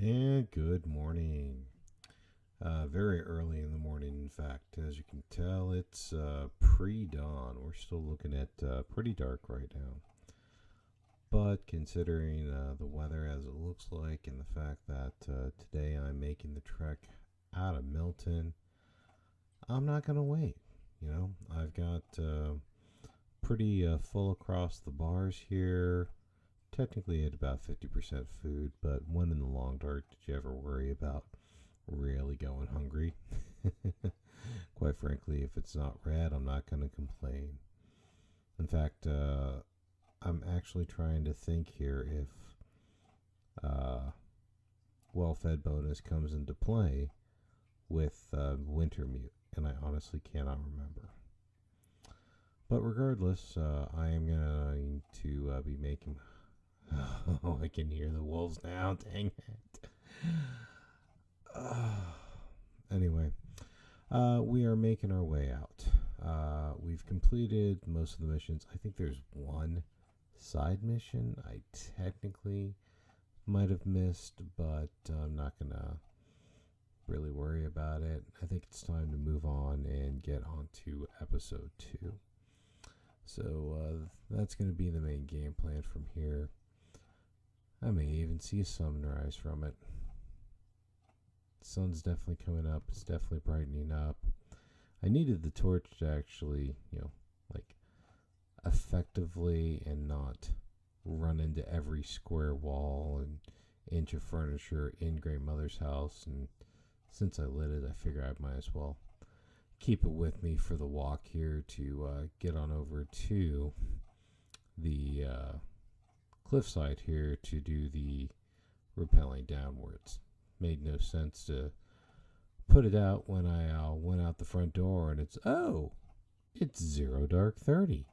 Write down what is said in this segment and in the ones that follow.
And good morning. Very early in the morning, in fact. As you can tell, it's pre dawn. We're still looking at pretty dark right now. But considering the weather as it looks like and the fact that today I'm making the trek out of Milton, I'm not going to wait. I've got pretty full across the bars here. Technically at about 50% food, but when in the long dark did you ever worry about really going hungry? Quite frankly, if it's not red, I'm not going to complain. In fact, I'm actually trying to think here if well-fed bonus comes into play with Wintermute, and I honestly cannot remember. But regardless, I am going to be making... Oh, I can hear the wolves now. Dang it. Anyway, we are making our way out. We've completed most of the missions. I think there's one side mission I technically might have missed, but I'm not going to really worry about it. I think it's time to move on and get on to episode 2. So that's going to be the main game plan from here. I may even see a sunrise from it. The sun's definitely coming up. It's definitely brightening up. I needed the torch to actually, effectively and not run into every square wall and inch of furniture in Great Mother's house. And since I lit it, I figure I might as well keep it with me for the walk here to get on over to the cliffside here to do the rappelling downwards. Made no sense to put it out when I went out the front door and it's 0 dark 30.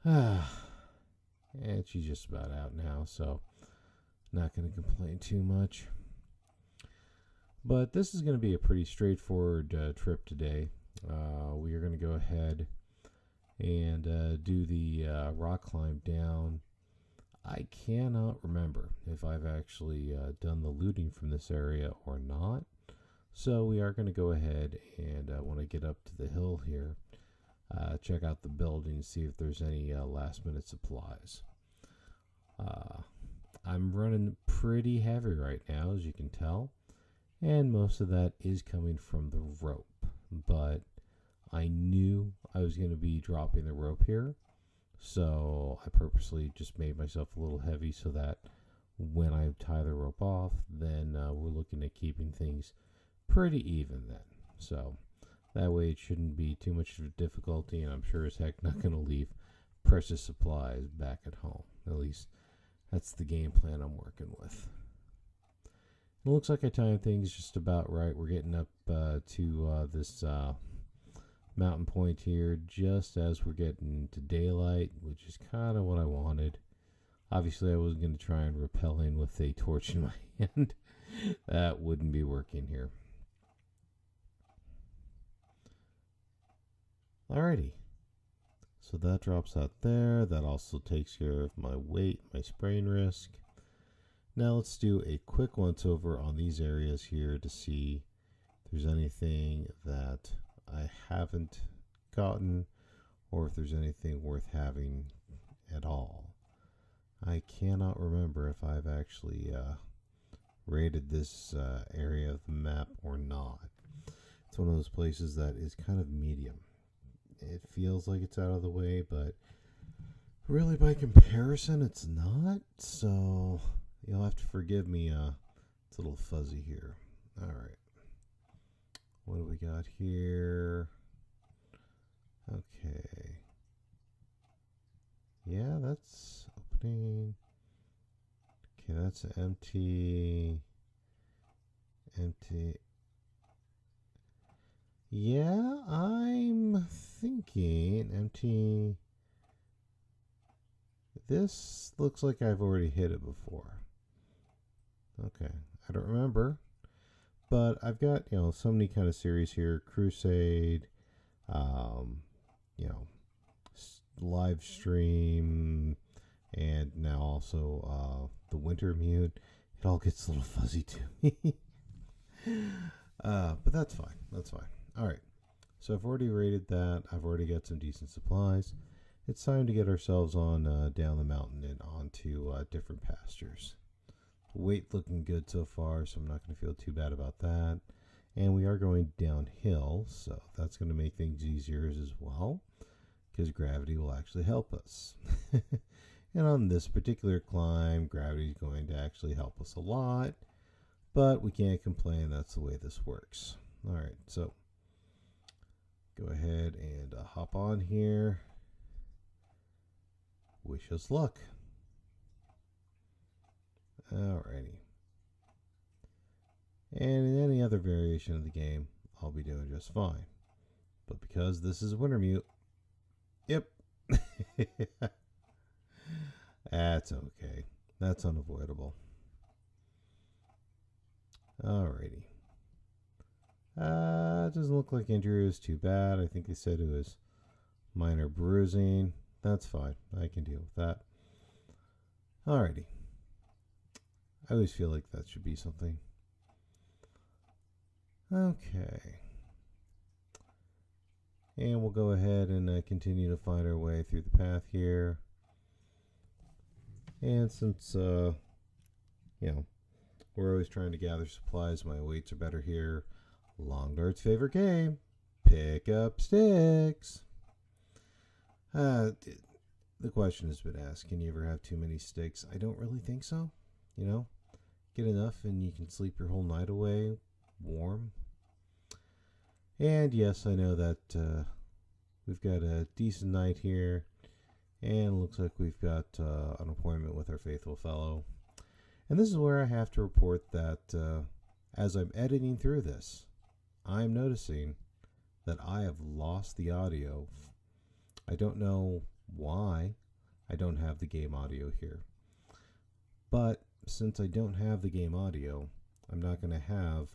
And she's just about out now, so not going to complain too much. But this is going to be a pretty straightforward trip today. We are going to go ahead and do the rock climb down. I cannot remember if I've actually done the looting from this area or not. So we are going to go ahead and when I get up to the hill here, check out the building, see if there's any last minute supplies. I'm running pretty heavy right now, as you can tell. And most of that is coming from the rope. But I knew I was going to be dropping the rope here. So I purposely just made myself a little heavy so that when I tie the rope off, then we're looking at keeping things pretty even then. So that way it shouldn't be too much of a difficulty, and I'm sure as heck not going to leave precious supplies back at home. At least that's the game plan I'm working with. It looks like I timed things just about right. We're getting up to this mountain point here just as we're getting to daylight, which is kind of what I wanted. Obviously, I wasn't going to try and rappel in with a torch in my hand. That wouldn't be working here. Alrighty. So that drops out there. That also takes care of my weight, my sprain risk. Now let's do a quick once over on these areas here to see if there's anything that I haven't gotten or if there's anything worth having at all. I cannot remember if I've actually rated this area of the map or not. It's one of those places that is kind of medium. It feels like it's out of the way, but really by comparison it's not, so you'll have to forgive me. It's a little fuzzy here. Alright. What do we got here? Okay. Yeah, that's opening. Okay, that's empty. Empty. Yeah, I'm thinking empty. This looks like I've already hit it before. Okay, I don't remember. But I've got, so many kind of series here. Crusade, live stream, And now also the Wintermute. It all gets a little fuzzy to me. But that's fine. That's fine. All right. So I've already rated that. I've already got some decent supplies. It's time to get ourselves on down the mountain and onto different pastures. Weight looking good so far, so I'm not going to feel too bad about that. And we are going downhill, so that's going to make things easier as well, because gravity will actually help us. And on this particular climb, gravity is going to actually help us a lot, but we can't complain. That's the way this works. All right, so go ahead and hop on here. Wish us luck. Alrighty. And in any other variation of the game, I'll be doing just fine. But because this is Wintermute, yep. That's okay. That's unavoidable. Alrighty. It doesn't look like injury was too bad. I think they said it was minor bruising. That's fine. I can deal with that. Alrighty. I always feel like that should be something. Okay. And we'll go ahead and continue to find our way through the path here. And since, you know, we're always trying to gather supplies, my weights are better here. Long Dart's favorite game. Pick up sticks. The question has been asked, can you ever have too many sticks? I don't really think so. You know, get enough and you can sleep your whole night away warm. And yes, I know that we've got a decent night here. And it looks like we've got an appointment with our faithful fellow. And this is where I have to report that as I'm editing through this, I'm noticing that I have lost the audio. I don't know why I don't have the game audio here. But since I don't have the game audio, I'm not going to have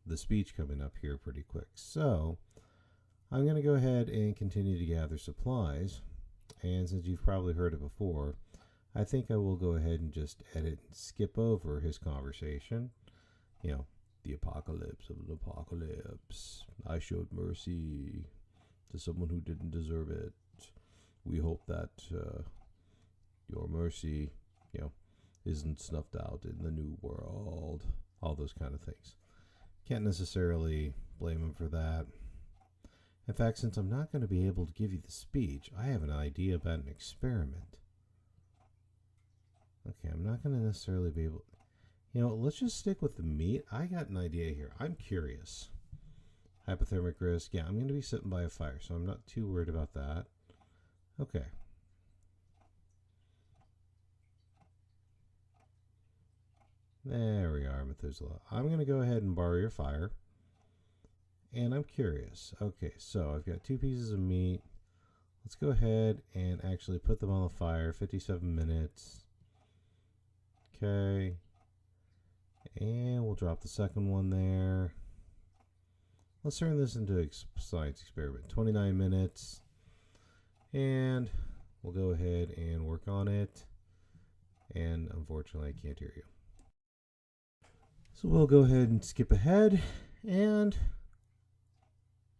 the speech coming up here pretty quick. So I'm going to go ahead and continue to gather supplies. And since you've probably heard it before, I think I will go ahead and just edit and skip over his conversation. You know, the apocalypse of the apocalypse. I showed mercy to someone who didn't deserve it. We hope that your mercy, you know, isn't snuffed out in the new world. All those kind of things. Can't necessarily blame him for that. In fact, since I'm not going to be able to give you the speech, I have an idea about an experiment. Okay, I'm not going to necessarily be able... You know, let's just stick with the meat. I got an idea here. I'm curious. Hypothermic risk. Yeah, I'm going to be sitting by a fire, so I'm not too worried about that. Okay. There we are, Methuselah. I'm going to go ahead and borrow your fire. And I'm curious. Okay, so I've got 2 pieces of meat. Let's go ahead and actually put them on the fire. 57 minutes. Okay. And we'll drop the second one there. Let's turn this into a science experiment. 29 minutes. And we'll go ahead and work on it. And unfortunately, I can't hear you. So we'll go ahead and skip ahead and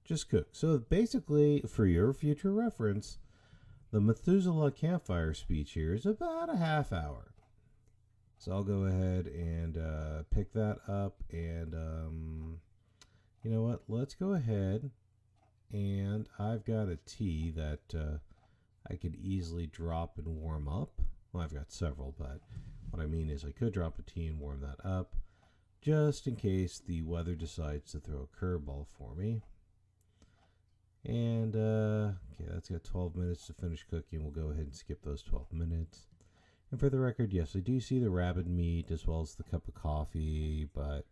just cook. So basically, for your future reference, the Methuselah campfire speech here is about a half hour. So I'll go ahead and pick that up. And you know what? Let's go ahead. And I've got a tea that I could easily drop and warm up. Well, I've got several, but what I mean is I could drop a tea and warm that up, just in case the weather decides to throw a curveball for me. And, okay, that's got 12 minutes to finish cooking. We'll go ahead and skip those 12 minutes. And for the record, yes, I do see the rabbit meat as well as the cup of coffee, but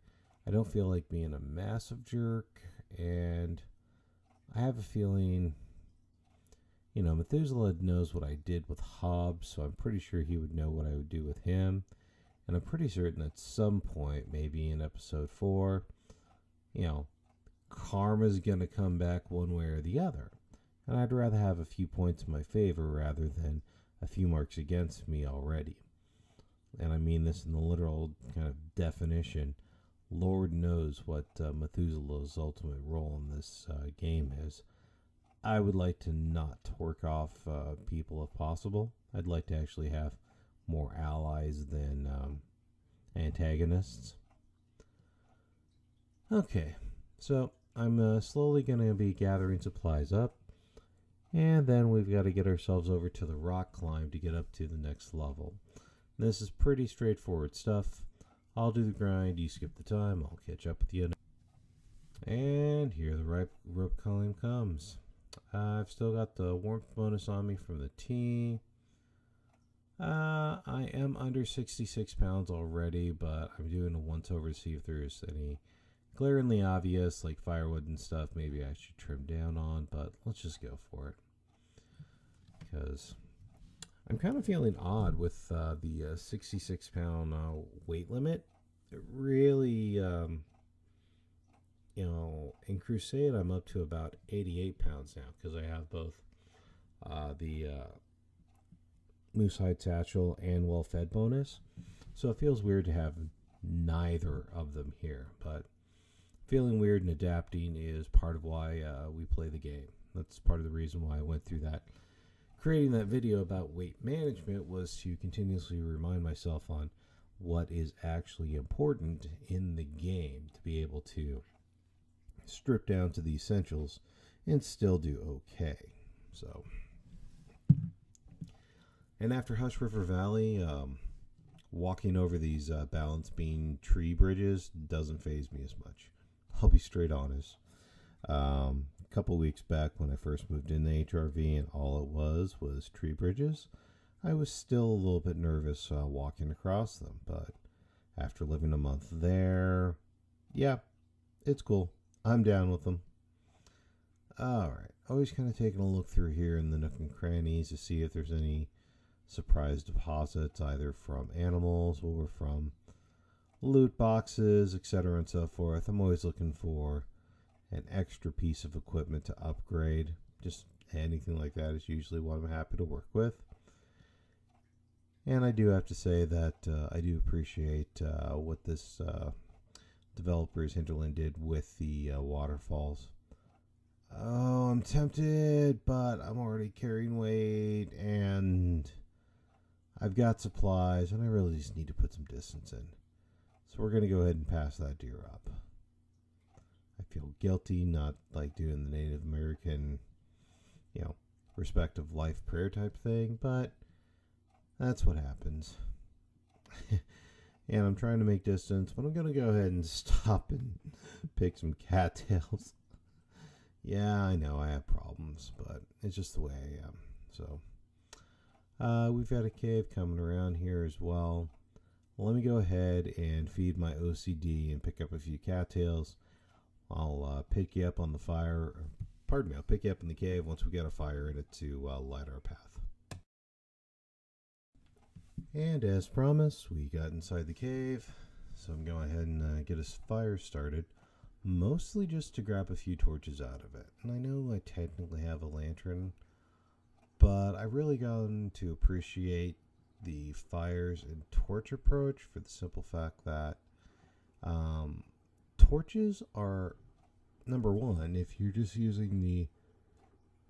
I don't feel like being a massive jerk. And I have a feeling, you know, Methuselah knows what I did with Hobbs, so I'm pretty sure he would know what I would do with him. And I'm pretty certain at some point, maybe in episode 4, you know, karma's going to come back one way or the other. and I'd rather have a few points in my favor rather than a few marks against me already. And I mean this in the literal kind of definition. Lord knows what Methuselah's ultimate role in this game is. I would like to not torque off people if possible. I'd like to actually have more allies than antagonists. Okay, so I'm slowly going to be gathering supplies up, and then we've got to get ourselves over to the rock climb to get up to the next level. This is pretty straightforward stuff. I'll do the grind, you skip the time, I'll catch up with you. And here the rope climb comes. I've still got the warmth bonus on me from the tea. I am under 66 pounds already, but I'm doing a once over to see if there's any glaringly obvious, like firewood and stuff, maybe I should trim down on, but let's just go for it. Because I'm kind of feeling odd with the 66 pound weight limit. It really, in Crusade I'm up to about 88 pounds now because I have both the moose hide satchel and well fed bonus. So it feels weird to have neither of them here, but feeling weird and adapting is part of why we play the game. That's part of the reason why I went through that. Creating that video about weight management was to continuously remind myself on what is actually important in the game to be able to strip down to the essentials and still do okay. So, and after Hush River Valley, walking over these balance beam tree bridges doesn't faze me as much. I'll be straight honest. A couple weeks back when I first moved in the HRV and all it was tree bridges, I was still a little bit nervous walking across them, but after living a month there, yeah, it's cool. I'm down with them. Alright, always kind of taking a look through here in the nook and crannies to see if there's any surprise deposits, either from animals or from loot boxes, etc. and so forth. I'm always looking for an extra piece of equipment to upgrade. Just anything like that is usually what I'm happy to work with. And I do have to say that I do appreciate what this developers Hinterland did with the waterfalls. Oh, I'm tempted, but I'm already carrying weight and I've got supplies and I really just need to put some distance in. So we're going to go ahead and pass that deer up. I feel guilty not like doing the Native American, respect of life prayer type thing, but that's what happens. And I'm trying to make distance, but I'm going to go ahead and stop and pick some cattails. Yeah, I know I have problems, but it's just the way I am. So, we've got a cave coming around here as well. Let me go ahead and feed my OCD and pick up a few cattails. I'll pick you up on the fire. Pardon me, I'll pick you up in the cave once we get a fire in it to light our path. And as promised, we got inside the cave. So I'm going ahead and get a fire started. Mostly just to grab a few torches out of it. And I know I technically have a lantern, but I really gotten to appreciate the fires and torch approach for the simple fact that torches are, number one, if you're just using the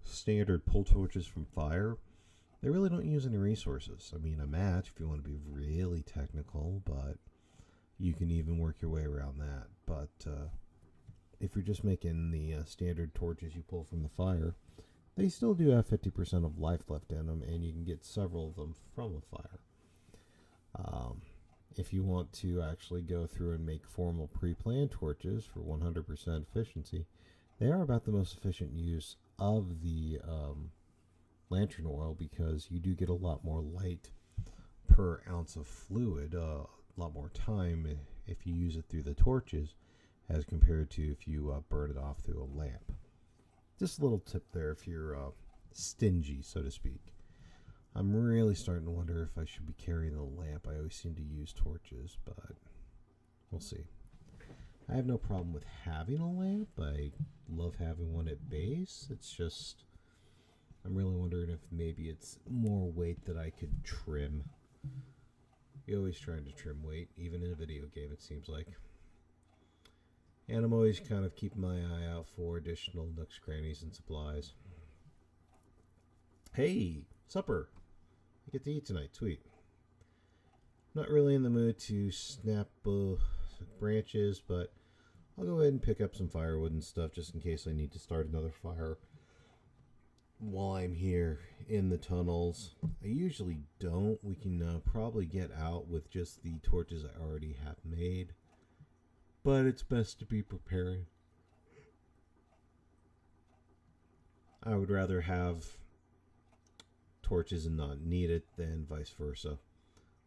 standard pull torches from fire, they really don't use any resources. I mean, a match if you want to be really technical, but you can even work your way around that. But if you're just making the standard torches you pull from the fire, they still do have 50% of life left in them, and you can get several of them from a fire. If you want to actually go through and make formal pre-planned torches for 100% efficiency, they are about the most efficient use of the lantern oil because you do get a lot more light per ounce of fluid, a lot more time if you use it through the torches as compared to if you burn it off through a lamp. Just a little tip there if you're stingy, so to speak. I'm really starting to wonder if I should be carrying a lamp. I always seem to use torches, but we'll see. I have no problem with having a lamp. I love having one at base. It's just I'm really wondering if maybe it's more weight that I could trim. You're always trying to trim weight, even in a video game, it seems like. And I'm always kind of keeping my eye out for additional nooks, crannies, and supplies. Hey, supper. I get to eat tonight. Sweet. Not really in the mood to snap branches, but I'll go ahead and pick up some firewood and stuff just in case I need to start another fire while I'm here in the tunnels. I usually don't. We can probably get out with just the torches I already have made, but it's best to be prepared. I would rather have torches and not need it than vice versa,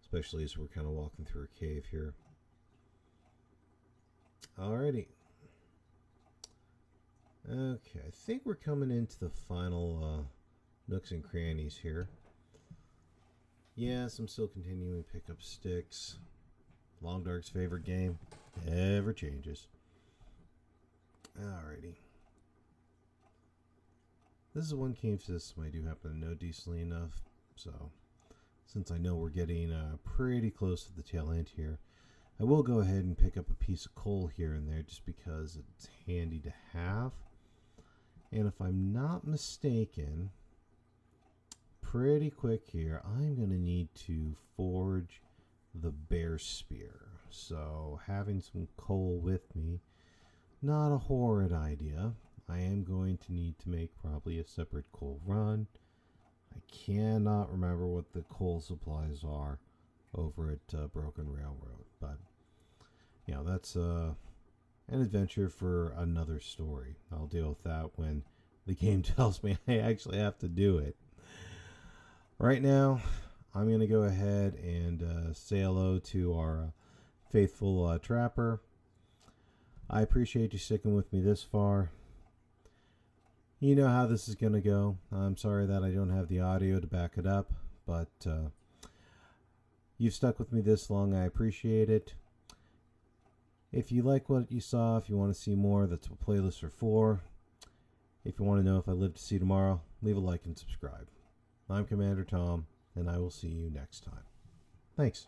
especially as we're kind of walking through a cave here. Alrighty. Okay, I think we're coming into the final nooks and crannies here. Yes, I'm still continuing to pick up sticks. Long Dark's favorite game. Never changes. Alrighty. This is one cave system I do happen to know decently enough. So, since I know we're getting pretty close to the tail end here, I will go ahead and pick up a piece of coal here and there just because it's handy to have. And if I'm not mistaken, pretty quick here, I'm going to need to forge the bear spear. So having some coal with me, not a horrid idea. I am going to need to make probably a separate coal run. I cannot remember what the coal supplies are over at Broken Railroad, but you know, that's an adventure for another story. I'll deal with that when the game tells me I actually have to do it. Right now, I'm going to go ahead and say hello to our faithful trapper. I appreciate you sticking with me this far. You know how this is going to go. I'm sorry that I don't have the audio to back it up, but you've stuck with me this long. I appreciate it. If you like what you saw, if you want to see more, that's what playlists are for. If you want to know if I live to see tomorrow, leave a like and subscribe. I'm Commander Tom, and I will see you next time. Thanks.